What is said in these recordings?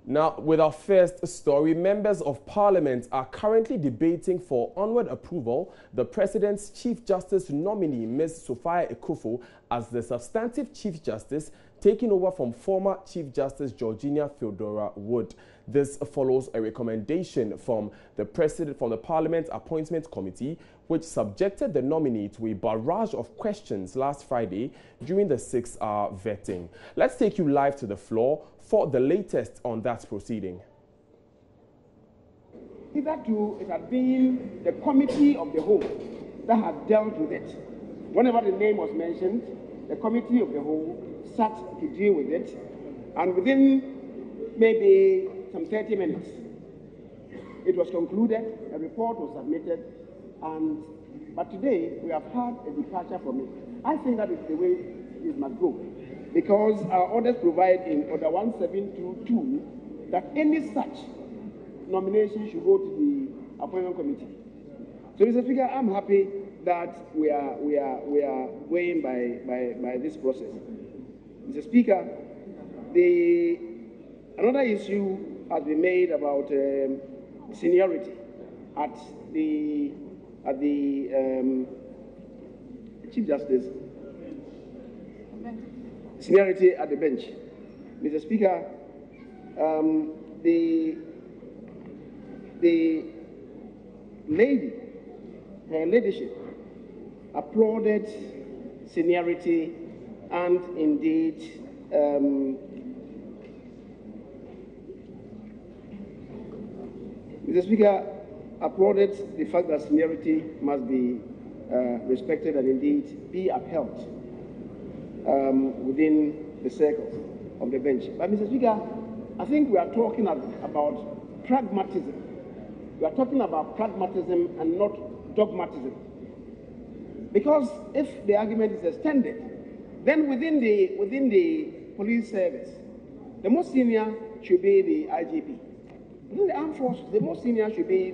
Now, with our first story, members of parliament are currently debating for onward approval the president's Chief Justice nominee, Ms. Sophia Akuffo, as the substantive Chief Justice, taking over from former Chief Justice Georgina Theodora Wood. This follows a recommendation from the Parliament Appointment Committee, which subjected the nominee to a barrage of questions last Friday during the 6-hour vetting. Let's take you live to the floor for the latest on that proceeding. Hitherto, it had been the Committee of the Whole that had dealt with it. Whenever the name was mentioned, the Committee of the Whole sat to deal with it, and within maybe some 30 minutes, it was concluded, a report was submitted, but today we have had a departure from it. I think that is the way it must go, because our orders provide in Order 1722 that any such nomination should go to the Appointment Committee. So, Mr. Speaker, I'm happy that we are going by this process. Mr. Speaker, another issue has been made about seniority at the Chief Justice, seniority at the bench. Mr. Speaker, the lady, her ladyship, applauded seniority and indeed Mr. Speaker, applauded the fact that seniority must be respected and indeed be upheld within the circles of the bench. But, Mr. Speaker, I think we are talking about pragmatism. We are talking about pragmatism and not dogmatism. Because if the argument is extended, then within the police service, the most senior should be the IGP. Within the armed forces, the most senior should be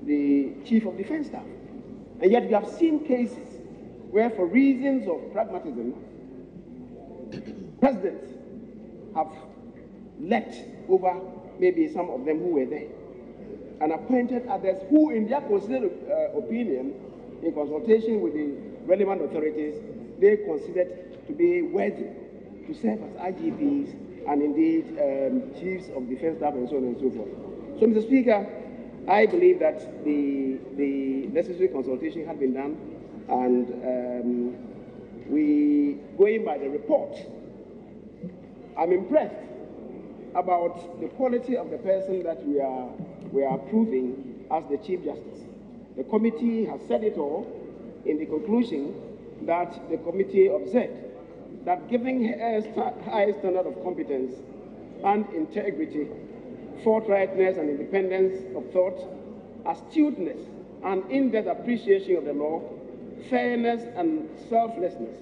the Chief of Defense Staff. And yet we have seen cases where, for reasons of pragmatism, presidents have let over maybe some of them who were there and appointed others who, in their considered opinion, in consultation with the relevant authorities, they considered to be worthy to serve as IGPs and indeed Chiefs of Defense Staff and so on and so forth. So, Mr. Speaker, I believe that the necessary consultation had been done, and going by the report, I'm impressed about the quality of the person that we are approving as the Chief Justice. The committee has said it all in the conclusion that the committee observed that giving her high standard of competence and integrity, forthrightness and independence of thought, astuteness and in-depth appreciation of the law, fairness and selflessness,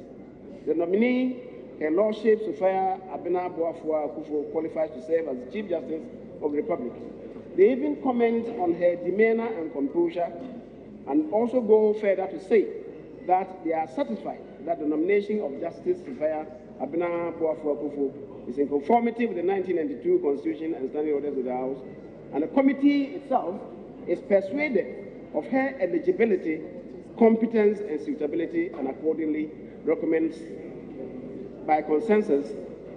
the nominee, Her Lordship Sophia Akuffo, qualifies to serve as the Chief Justice of the Republic. They even comment on her demeanor and composure, and also go further to say that they are satisfied that the nomination of Justice Sophia Akuffo is in conformity with the 1992 Constitution and standing orders of the House, and the committee itself is persuaded of her eligibility, competence, and suitability, and accordingly recommends by consensus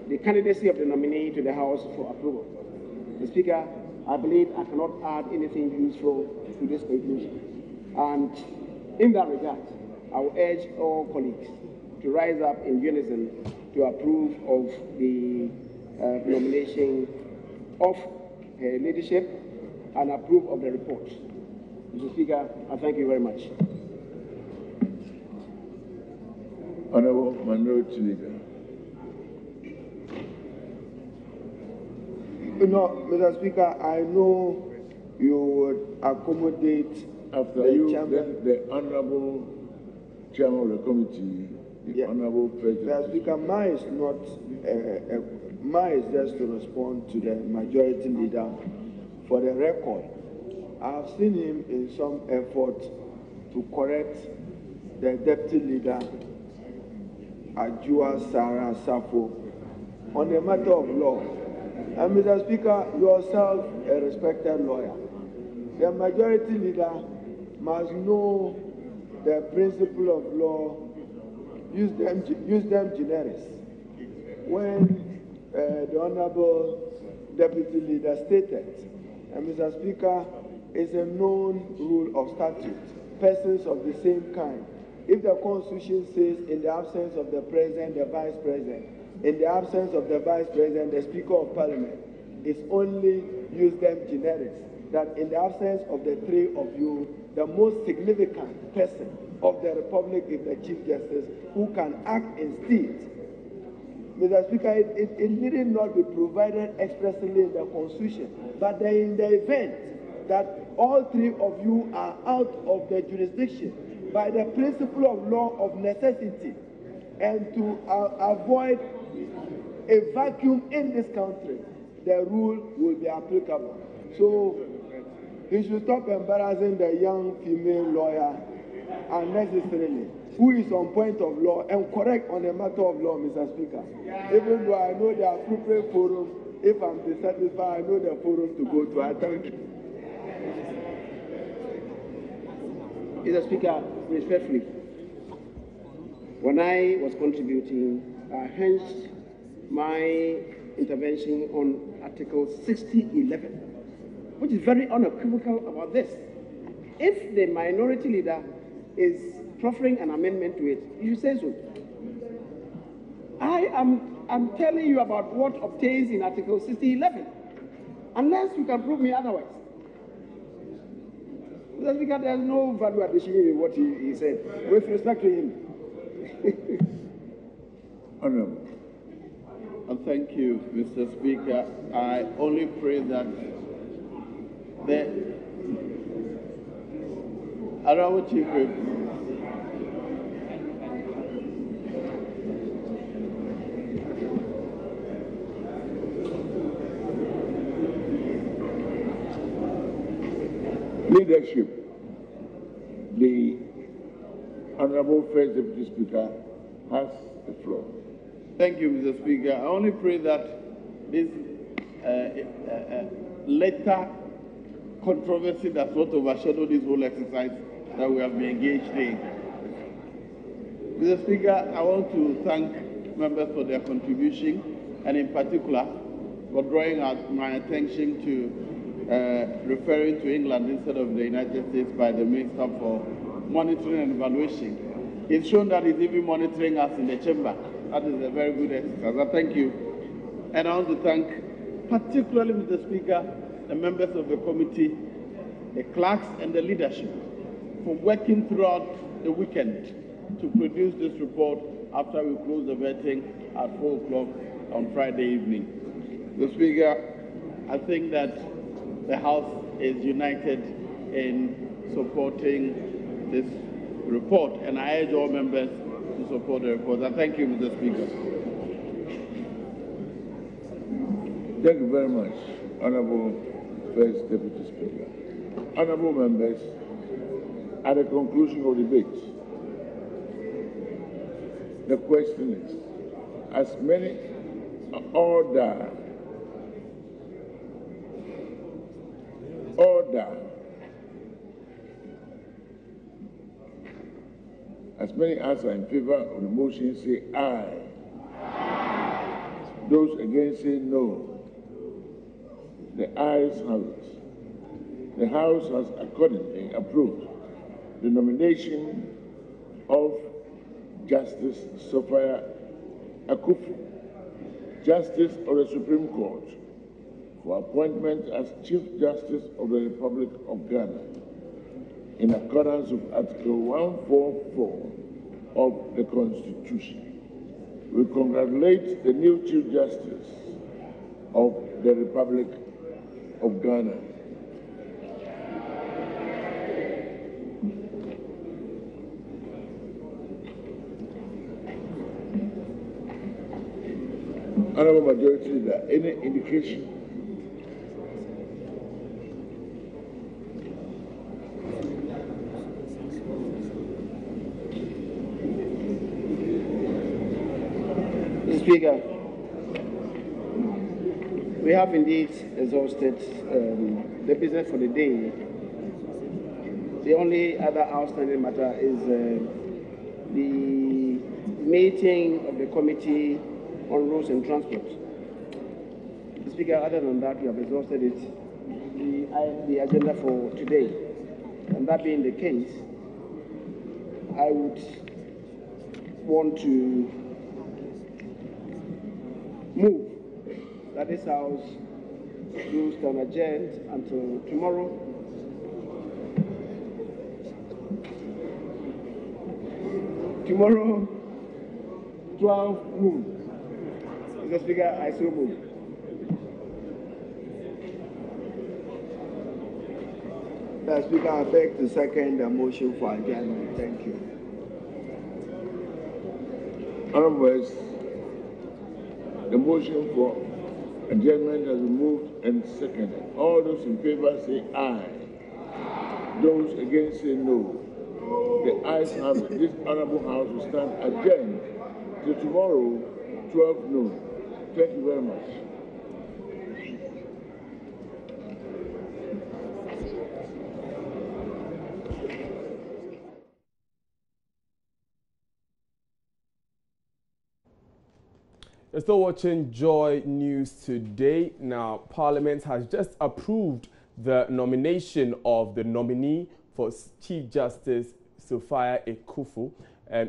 the candidacy of the nominee to the House for approval. Mr. Speaker, I believe I cannot add anything useful to this conclusion. And in that regard, I will urge all colleagues to rise up in unison to approve of the nomination of her leadership and approve of the report. Mr. Speaker, I thank you very much. Honorable Minority Leader. No, Mr. Speaker, I know you would accommodate after the you, chairman. the Honorable Chairman of the Committee, the Honorable President. Mr. Speaker, mine is not, mine is just to respond to the Majority Leader. For the record, I have seen him in some effort to correct the Deputy Leader, Ajua Sarah Safo, on a matter of law. And Mr. Speaker, yourself a respected lawyer, the majority leader must know the principle of law, use them generis. When the Honorable Deputy Leader stated, and Mr. Speaker, it's a known rule of statute, persons of the same kind. If the Constitution says in the absence of the President, the Vice President, in the absence of the Vice President, the Speaker of Parliament, it's only use them generis, that in the absence of the three of you, the most significant person of the Republic is the Chief Justice who can act instead. Mr. Speaker, it need not be provided expressly in the Constitution, but in the event that all three of you are out of the jurisdiction by the principle of law of necessity, and to avoid a vacuum in this country, the rule will be applicable. So he should stop embarrassing the young female lawyer unnecessarily, who is on point of law and correct on a matter of law, Mr. Speaker. Even though I know the appropriate forum, if I'm dissatisfied, I know the forum to go to. I thank you. Mr. Speaker, respectfully, when I was contributing, I hinged my intervention on Article 6011, which is very unequivocal about this. If the minority leader is proffering an amendment to it, you say so. I'm telling you about what obtains in Article 6011, unless you can prove me otherwise. Mr. Speaker, there's no value addition in what he said, with respect to him. Honorable. Thank you, Mr. Speaker. I only pray that the Honorable Chief Whip, Leadership. The Honorable First Deputy Speaker has the floor. thank you, Mr. Speaker. I only pray that this later controversy does not overshadow this whole exercise that we have been engaged in. Mr. Speaker, I want to thank members for their contribution, and in particular for drawing out my attention to referring to England instead of the United States by the Minister for Monitoring and Evaluation. It's shown that he's even monitoring us in the chamber. That is a very good exercise. I thank you. And I want to thank particularly, Mr. Speaker, the members of the committee, the clerks and the leadership for working throughout the weekend to produce this report after we close the vetting at 4 o'clock on Friday evening. Mr. Speaker, I think that the House is united in supporting this report, and I urge all members to support the report. I thank you, Mr. Speaker. Thank you very much, Honorable First Deputy Speaker. Honorable members, at the conclusion of the debate, the question is, as many order, as many as are in favor of the motion say aye. Those against say no. The ayes have it. The House has accordingly approved the nomination of Justice Sophia Akuffo, Justice of the Supreme Court, for appointment as Chief Justice of the Republic of Ghana in accordance with Article 144 of the Constitution. We congratulate the new Chief Justice of the Republic of Ghana. Honorable Majority Leader, any indication? Mr. Speaker, We have indeed exhausted the business for the day. The only other outstanding matter is the meeting of the Committee on Roads and Transport. Mr. Speaker, other than that, we have exhausted the agenda for today. And that being the case, I would want to move that this House do stand adjourned until tomorrow. Tomorrow, 12 noon. Mr. Speaker, I so move. Mr. Speaker, I beg to second the motion for adjournment. Thank you. Honorables, the motion for adjournment has been moved and seconded. All those in favor say aye. Those against say no. The ayes have it. This honorable House will stand adjourned till tomorrow, 12 noon. Thank you very much. You're still watching Joy News today. Now, Parliament has just approved the nomination of the nominee for Chief Justice Sophia Akuffo.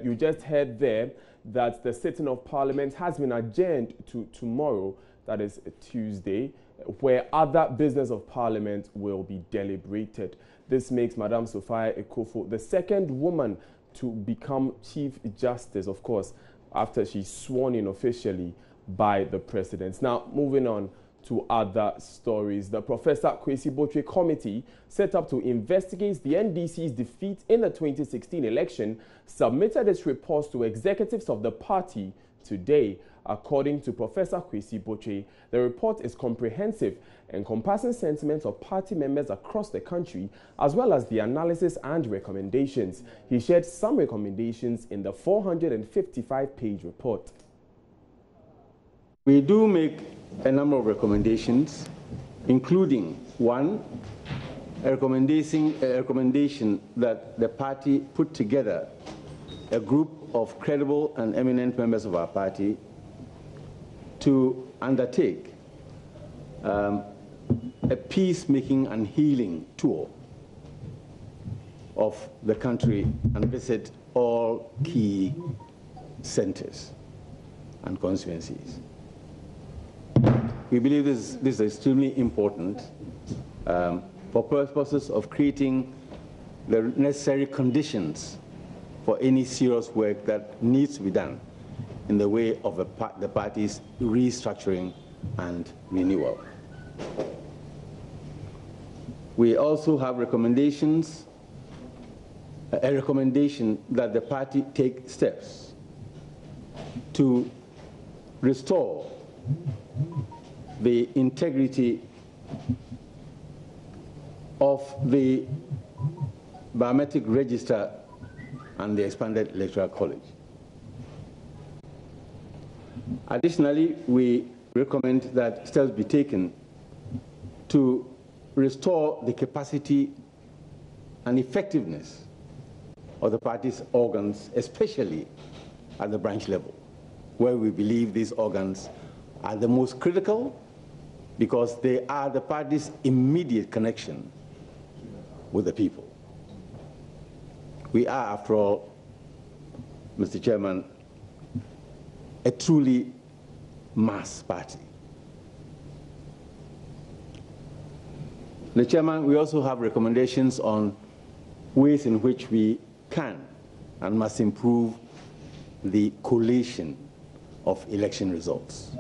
You just heard there that the sitting of Parliament has been adjourned to tomorrow, that is Tuesday, where other business of Parliament will be deliberated. This makes Madam Sophia Akuffo the second woman to become Chief Justice, of course, after she's sworn in officially by the president. Now, moving on to other stories. The Professor Kwesi Botwe Committee, set up to investigate the NDC's defeat in the 2016 election, submitted its reports to executives of the party today. According to Professor Kwesi Botwe, the report is comprehensive, encompassing sentiments of party members across the country, as well as the analysis and recommendations. He shared some recommendations in the 455-page report. We do make a number of recommendations, including one, a recommendation that the party put together a group of credible and eminent members of our party to undertake a peacemaking and healing tour of the country and visit all key centers and constituencies. We believe this is extremely important for purposes of creating the necessary conditions for any serious work that needs to be done in the way of the party's restructuring and renewal. We also have recommendations, a recommendation that the party take steps to restore the integrity of the biometric register and the expanded electoral college. Additionally, we recommend that steps be taken to restore the capacity and effectiveness of the party's organs, especially at the branch level, where we believe these organs are the most critical because they are the party's immediate connection with the people. We are, after all, Mr. Chairman, a truly mass party. Mr. Chairman, we also have recommendations on ways in which we can and must improve the collation of election results.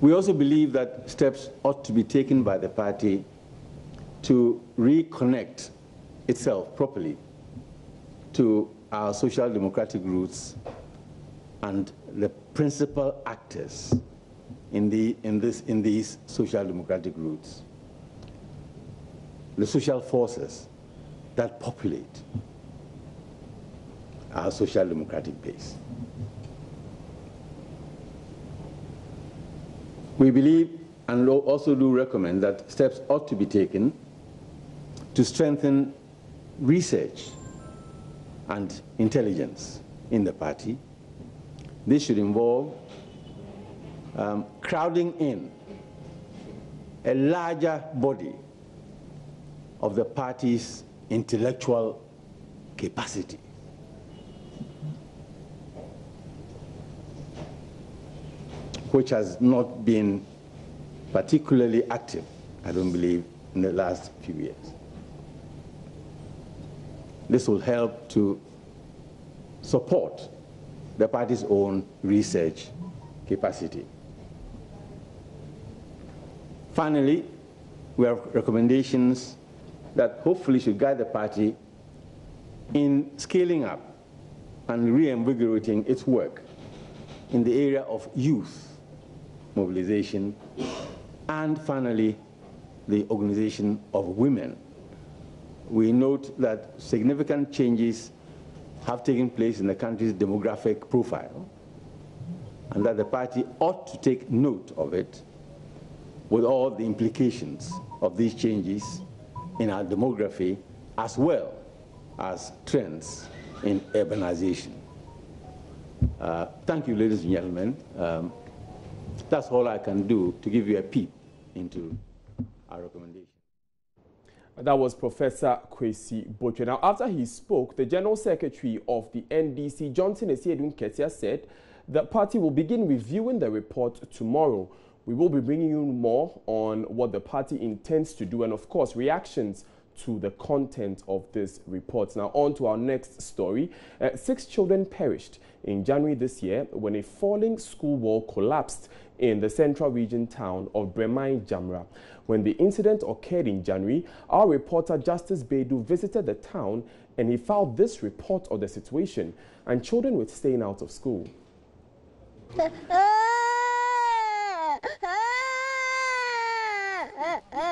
We also believe that steps ought to be taken by the party to reconnect itself properly to our social democratic roots and the principal actors in these social democratic roots, the social forces that populate our social democratic base. We believe and also do recommend that steps ought to be taken to strengthen research and intelligence in the party. This should involve crowding in a larger body of the party's intellectual capacity. Which has not been particularly active, I don't believe, in the last few years. This will help to support the party's own research capacity. Finally, we have recommendations that hopefully should guide the party in scaling up and reinvigorating its work in the area of youth mobilization, and finally, the organization of women. We note that significant changes have taken place in the country's demographic profile, and that the party ought to take note of it with all the implications of these changes in our demography, as well as trends in urbanization. Thank you, ladies and gentlemen. That's all I can do to give you a peep into our recommendation. That was Professor Kwesi Botwe. Now, after he spoke, the General Secretary of the NDC, Johnson Esiedun Ketia, said the party will begin reviewing the report tomorrow. We will be bringing you more on what the party intends to do and, of course, reactions to the content of this report. Now, on to our next story. 6 children perished in January this year when a falling school wall collapsed in the central region town of Bremai Jamra. When the incident occurred in January, our reporter Justice Bedu visited the town and he filed this report of the situation, and children were staying out of school.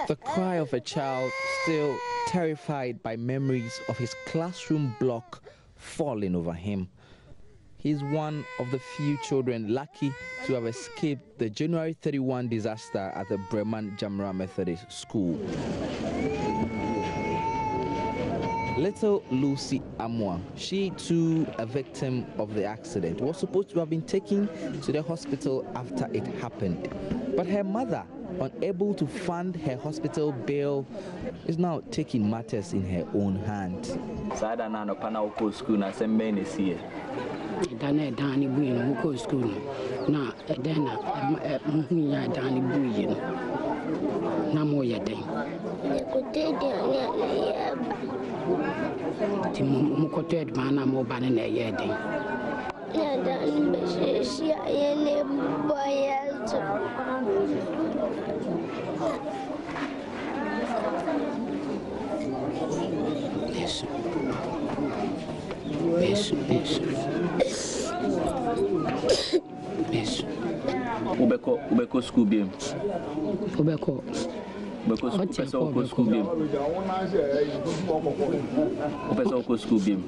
The cry of a child still terrified by memories of his classroom block falling over him. He's one of the few children lucky to have escaped the January 31 disaster at the Breman Jamra Methodist School. Little Lucy Amwa, she too a victim of the accident, was supposed to have been taken to the hospital after it happened. But her mother, unable to fund her hospital bill, is now taking matters in her own hand. Dana Dani Buino, who goes school. Na Dana Munya Dani Buino. Namoya Day. Mukoted Mana Moban in a year day. Ubeko school beam. Ubeko school beam. Ubeko school beam.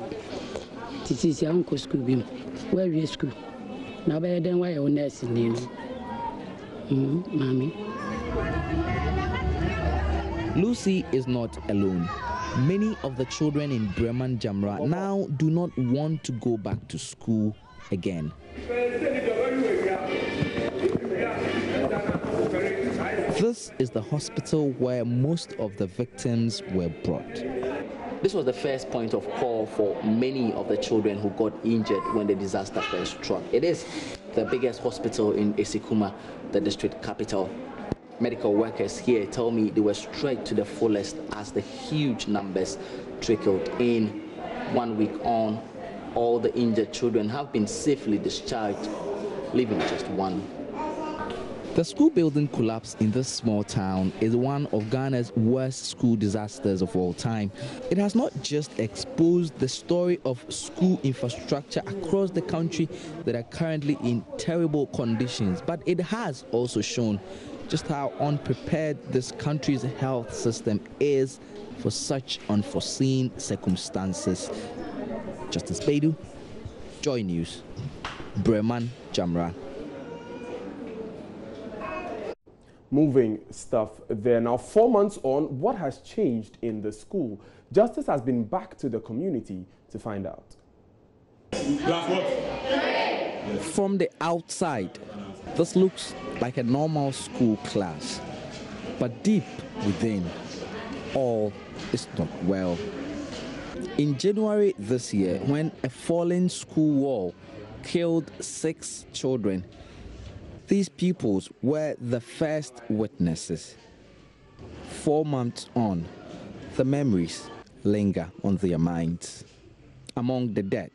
This is your uncle school beam. Where is school? Now better than why your nurse name. Mommy. Lucy is not alone. Many of the children in Breman Jamra now do not want to go back to school again. This is the hospital where most of the victims were brought. This was the first point of call for many of the children who got injured when the disaster first struck. It is the biggest hospital in Esikuma, the district capital. Medical workers here tell me they were stretched to the fullest as the huge numbers trickled in. 1 week on, all the injured children have been safely discharged, leaving just one. The school building collapse in this small town is one of Ghana's worst school disasters of all time. It has not just exposed the story of school infrastructure across the country that are currently in terrible conditions, but it has also shown just how unprepared this country's health system is for such unforeseen circumstances. Justice Bedu, Joy News, Breman Jamra. Moving stuff there. Now, 4 months on, what has changed in the school? Justice has been back to the community to find out. From the outside, this looks like a normal school class. But deep within, all is not well. In January this year, when a fallen school wall killed 6 children, these pupils were the first witnesses. 4 months on, the memories linger on their minds. Among the dead,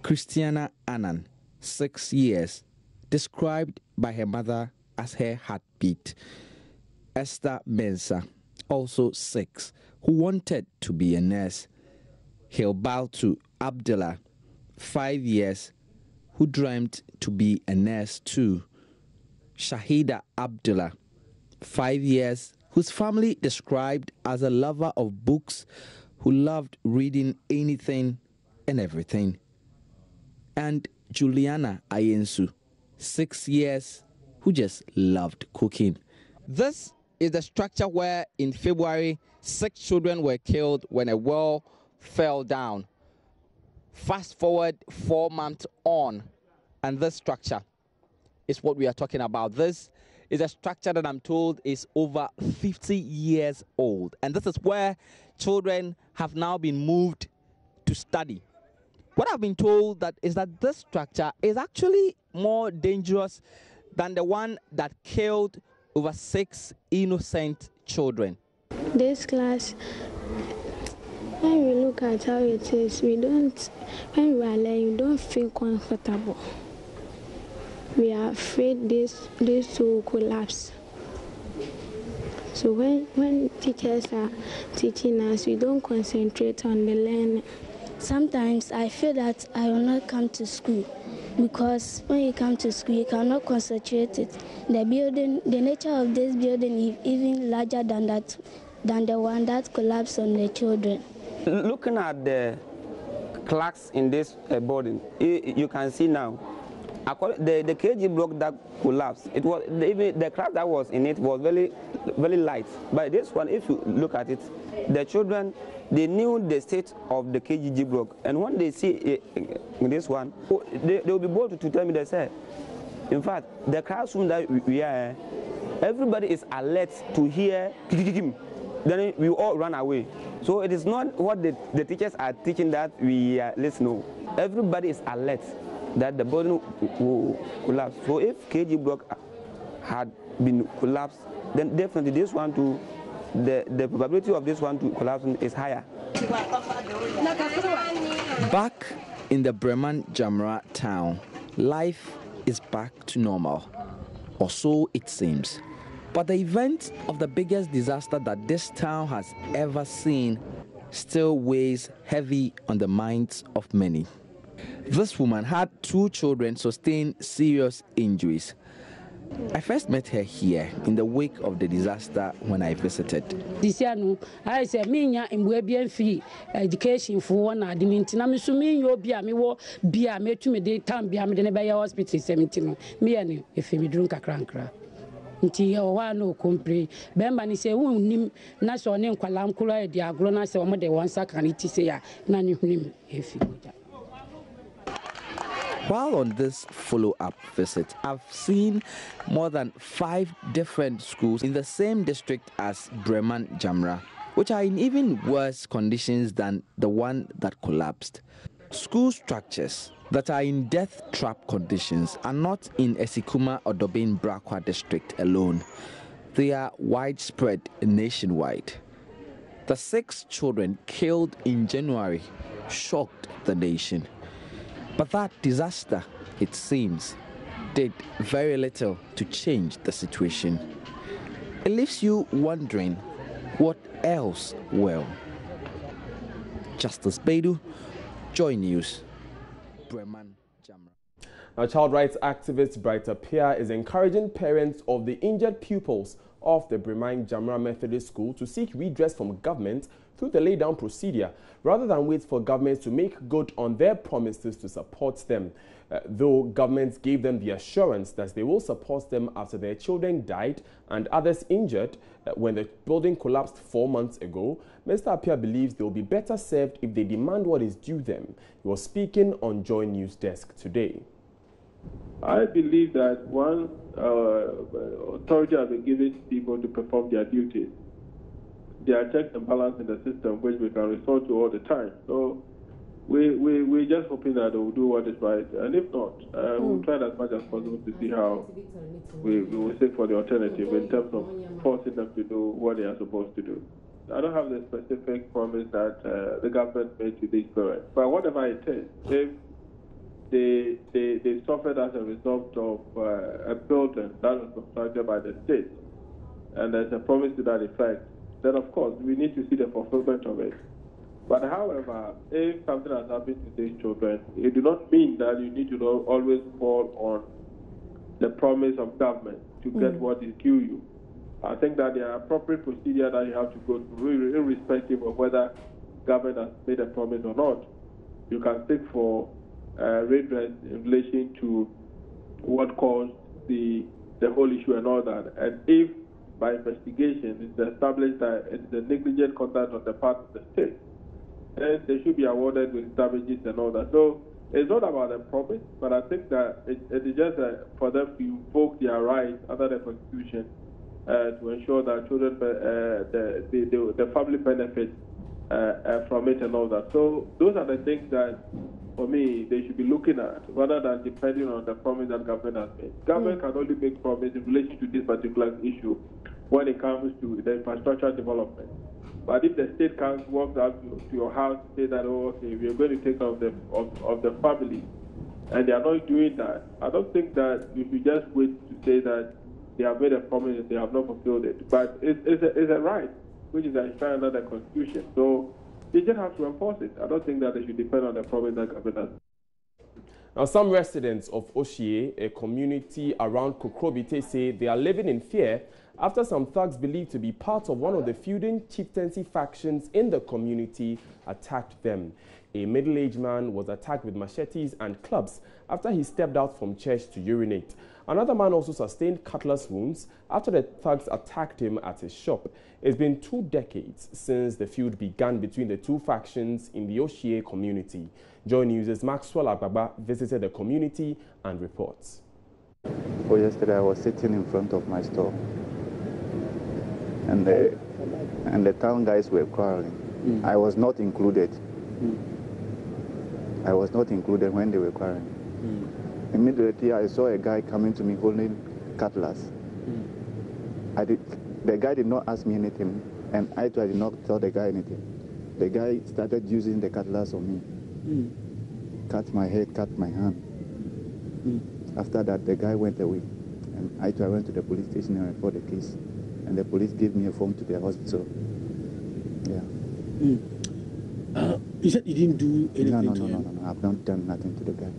Christiana Annan, 6 years, described by her mother as her heartbeat. Esther Mensah, also 6, who wanted to be a nurse. Hilbatu Abdullah, 5 years, who dreamed to be a nurse too. Shahida Abdullah, 5 years, whose family described as a lover of books, who loved reading anything and everything. And Juliana Ayensu, 6 years, who just loved cooking. This is the structure where in February 6 children were killed when a well fell down. Fast forward 4 months on, and this structure is what we are talking about. This is a structure that I'm told is over 50 years old, and this is where children have now been moved to study. What I've been told that is that this structure is actually more dangerous than the one that killed over 6 innocent children. This class, when we look at how it is, when we are learning, we don't feel comfortable. We are afraid this will collapse. So when teachers are teaching us, we don't concentrate on the learning. Sometimes I feel that I will not come to school because when you come to school, you cannot concentrate it. The building, the nature of this building is even larger than the one that collapsed on the children. Looking at the cracks in this building, you can see now. The KG block that collapsed, it was even the crack that was in it was very, very light. But this one, if you look at it, the children, they knew the state of the KGG block, and when they see this one, they will be bold to tell me they say. In fact, the classroom that we are, everybody is alert to hear, then we all run away. So it is not what the teachers are teaching that we listen to. Everybody is alert that the building will collapse. So if KG block had been collapsed, then definitely this one too, the probability of this one to collapse is higher. Back in the Breman Jamra town, life is back to normal, or so it seems. But the event of the biggest disaster that this town has ever seen still weighs heavy on the minds of many. This woman had 2 children sustain serious injuries. I first met her here in the wake of the disaster when I visited. This year, I said, me in Webian fee education for one. I didn't know me. You be a me wo be a me to me daytime be a me by hospital 17. Me and if me drink a crankra. Nti wa no compre bemba ni se wonnim na so ne nkwalam kura e agro na se wo de wansa kan iti se ya na ne hunim efi. While on this follow-up visit, I've seen more than 5 different schools in the same district as Breman Jamra, which are in even worse conditions than the one that collapsed. School structures that are in death trap conditions are not in Esikuma or Dobin Brakwa district alone. They are widespread nationwide. The 6 children killed in January shocked the nation. But that disaster, it seems, did very little to change the situation. It leaves you wondering what else will. Justice Beidou, Joy News, Breman Jamra. Now, child rights activist Brighter Pia is encouraging parents of the injured pupils of the Breman Jamra Methodist School to seek redress from government through the lay-down procedure, rather than wait for governments to make good on their promises to support them. Though governments gave them the assurance that they will support them after their children died and others injured when the building collapsed 4 months ago, Mr. Appiah believes they will be better served if they demand what is due them. He was speaking on Joy News Desk today. I believe that one authority has been given to people to perform their duties. There are checks and balances in the system which we can resort to all the time. So we're just hoping that they will do what is right, and if not, we'll try as much as possible to see how we will seek for the alternative in terms of forcing them to do what they are supposed to do. I don't have the specific promise that the government made to these parents, but whatever it is, if they suffered as a result of a building that was constructed by the state, and there's a promise to that effect, then of course we need to see the fulfillment of it. But however, if something has happened to these children, it does not mean that you need to always fall on the promise of government to get what is due you. I think that there are appropriate procedures that you have to go through, irrespective of whether government has made a promise or not. You can seek for redress in relation to what caused the whole issue and all that. And if by investigation it's established that it's a negligent conduct on the part of the state, then they should be awarded with damages and all that. So it's not about a promise, but I think that it is just for them to invoke their rights under the Constitution to ensure that children, the family benefits from it and all that. So those are the things that, for me, they should be looking at, rather than depending on the promise that government has made. Government can only make promises in relation to this particular issue when it comes to the infrastructure development. But if the state can't walk out to your house and say that, oh, okay, we are going to take care of the family, and they are not doing that, I don't think that you should just wait to say that they have made a promise and they have not fulfilled it. But it's a right which is enshrined under the Constitution. So they just have to enforce it. I don't think that they should depend on the promise that government has. Now, some residents of Osiem, a community around Kokrobite, say they are living in fear after some thugs believed to be part of one of the feuding chieftaincy factions in the community attacked them. A middle-aged man was attacked with machetes and clubs after he stepped out from church to urinate. Another man also sustained cutlass wounds after the thugs attacked him at his shop. It's been 2 decades since the feud began between the two factions in the Osiem community. Joy News' Maxwell Agbagba visited the community and reports. Yesterday I was sitting in front of my store, and the town guys were quarreling. I was not included. I was not included when they were quarreling. Immediately I saw a guy coming to me holding cutlass. The guy did not ask me anything, and I did not tell the guy anything. The guy started using the cutlass on me. Cut my head, cut my hand. After that, the guy went away, and I went to the police station and reported the case, and the police gave me a form to the hospital. Yeah. You said you didn't do anything to him? No. I've not done nothing to the guy.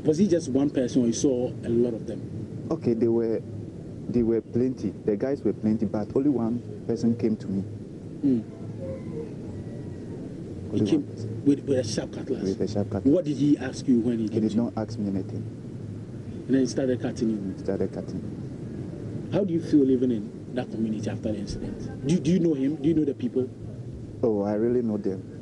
Was he just one person, or you saw a lot of them? Okay, they were plenty. The guys were plenty, but only one person came to me. He came with a sharp cutlass? With a sharp cutlass. What did he ask you when he came? He did not ask me anything. And then he started cutting you? He started cutting. How do you feel living in that community after the incident? Do you know him? Do you know the people? Oh, I really know them.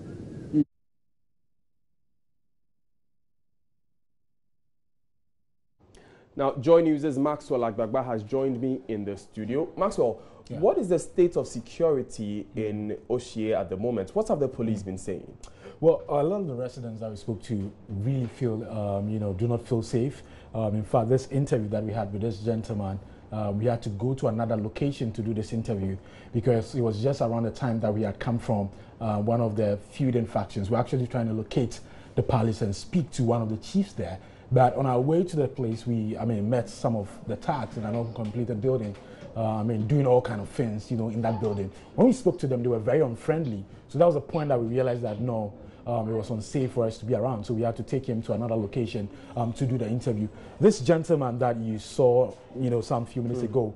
Now, Joy News' Maxwell Agbagba has joined me in the studio. Maxwell, what is the state of security in Osiem at the moment? What have the police been saying? Well, a lot of the residents that we spoke to really feel, do not feel safe. In fact, this interview that we had with this gentleman, we had to go to another location to do this interview because it was just around the time that we had come from one of the feuding factions. We're actually trying to locate the palace and speak to one of the chiefs there. But on our way to the place, we met some of the thugs in an uncompleted building, doing all kind of things, in that building. When we spoke to them, they were very unfriendly. So that was the point that we realized that no, it was unsafe for us to be around. So we had to take him to another location to do the interview. This gentleman that you saw, some few minutes ago,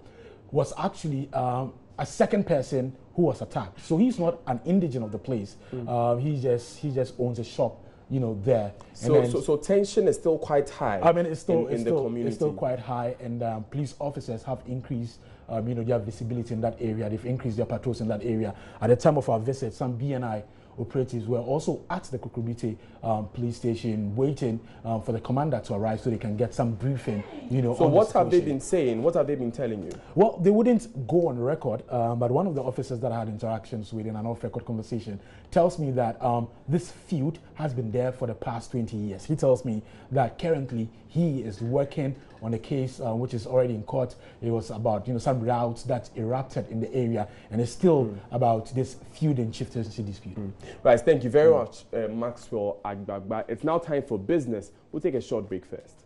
was actually a second person who was attacked. So he's not an indigent of the place. He just owns a shop, you know, there. So tension is still quite high. I mean, it's still in the community. It's still quite high, and police officers have increased, you know, their visibility in that area. They've increased their patrols in that area. At the time of our visit, some BNI operatives were also at the Kukrubite police station waiting for the commander to arrive so they can get some briefing, you know. So what have they been saying? What have they been telling you? Well, they wouldn't go on record, but one of the officers that I had interactions with in an off-record conversation tells me that this feud has been there for the past 20 years. He tells me that currently he is working on a case which is already in court. It was about, you know, some routes that erupted in the area, and it's still about this feud and chieftaincy dispute. Right, thank you very much, Maxwell Agbagba. It's now time for business. We'll take a short break first.